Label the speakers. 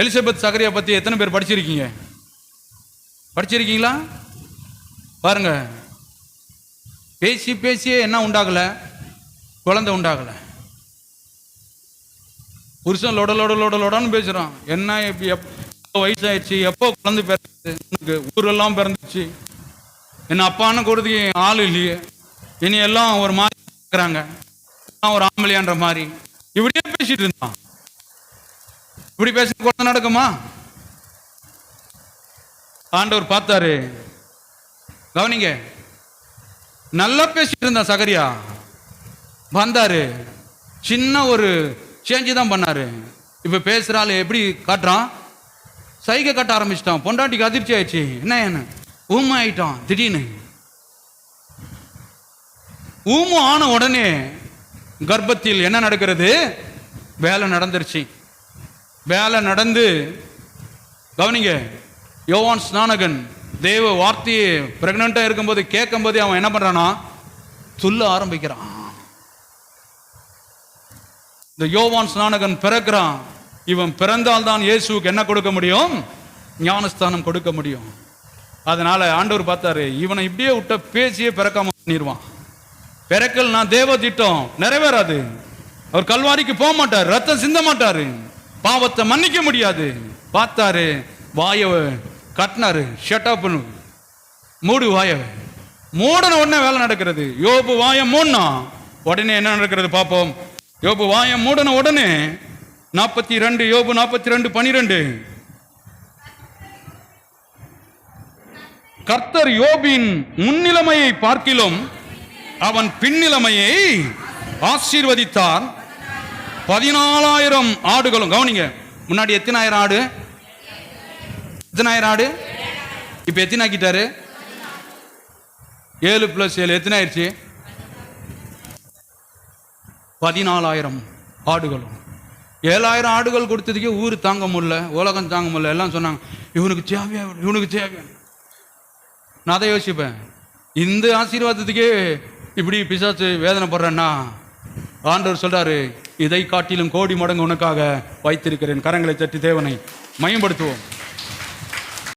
Speaker 1: Elizabeth சகரியா பத்தி எத்தனை பேர் படிச்சிருக்கீங்க? படிச்சிருக்கீங்களா? பாருங்க, பேசி பேசியே என்ன உண்டாகல? குழந்தை உண்டாகல. புருஷன் லொட லொட லொட லொடன்னு பேசுறான். என்ன எப்போ வயசாயிடுச்சு, எப்போ குழந்தை பிறந்து, ஊரெல்லாம் பிறந்துச்சு, என்ன அப்பான்னு கொடுத்து ஆள் இல்லையே, இனி எல்லாம் ஒரு மாதிரி இருக்கிறாங்க, ஒரு ஆம்பளையான்ற மாதிரி இப்படியே பேசிட்டு இருந்தான். இப்படி பேச குழந்தை நடக்குமா? ஆண்டவர் பார்த்தாரு. கவனிங்க, நல்லா பேசிட்டு இருந்தா சகரியா. வந்தாரு, சின்ன ஒரு சேஞ்சு தான் பண்ணாரு. இப்ப பேசுறாள் எப்படி காட்டுறான்? சைகை கட்ட ஆரம்பிச்சிட்டான். பொண்டாட்டிக்கு அதிர்ச்சி ஆயிடுச்சு. என்ன ஊமை ஆயிட்டான் திடீர்னு. ஊமை ஆன உடனே கர்ப்பத்தில் என்ன நடக்கிறது? வேலை நடந்துருச்சு. வேலை நடந்து, கவனிங்க, யோவான் ஸ்நானகன் தேவ வார்த்தையை பிரெக்னண்டா இருக்கும்போது கேட்கும் போதே அவன் என்ன பண்றானா? சொல்ல ஆரம்பிக்கிறான். இந்த யோவான் ஸ்நானகன் பிறக்கிறான். இவன் பிறந்தால்தான் இயேசுக்கு என்ன கொடுக்க முடியும்? ஞானஸ்தானம் கொடுக்க முடியும். அதனால ஆண்டவர் பார்த்தாரு, இவனை இப்படியே விட்ட பேசியே பிறக்காம பண்ணிடுவான். பிறக்கல் நான் தேவ திட்டம் நிறைவேறாது. அவர் கல்வாரிக்கு போக மாட்டார், ரத்தம் சிந்த மாட்டாரு, பாவத்தை மன்னிக்க முடியாது. பார்த்தாரு, வாய கட்டினாரு. ஷட்டப், மூடு வாய. மூடன உடனே வேலை நடக்கிறது. யோபு வாய மூடனா உடனே என்ன நடக்கிறது பார்ப்போம். யோபு வாய மூடன உடனே 42, யோபு 42:12, கர்த்தர் யோபின் முன்னிலைமையை பார்க்கிலும் அவன் பின்னிலைமையை ஆசீர்வதித்தார். 14,000 ஆடுகளும். கவனிங்க, முன்னாடி எத்தனாயிரம் ஆடு? எத்தனாயிரம் ஆடு? இப்ப எத்தனை ஆக்கிட்டாரு? 7 + 7 எத்தனை ஆயிடுச்சு? 14,000 ஆடுகளும். 7,000 ஆடுகள் கொடுத்ததுக்கே ஊர் தாங்க முடியல, உலகம் தாங்க முடியல. எல்லாம் சொன்னாங்க, இவனுக்கு தேவையா, இவனுக்கு தேவையா. நான் அதை யோசிப்பேன், இந்த ஆசீர்வாதத்துக்கே இப்படி பிசாசு வேதனைப்படுறேன்னா, ஆண்டவர் சொல்றாரு, இதை காட்டிலும் கோடி மடங்கு உனக்காக வைத்திருக்கிறேன். கரங்களை தட்டி தேவனை மயம்படுத்துவோம்.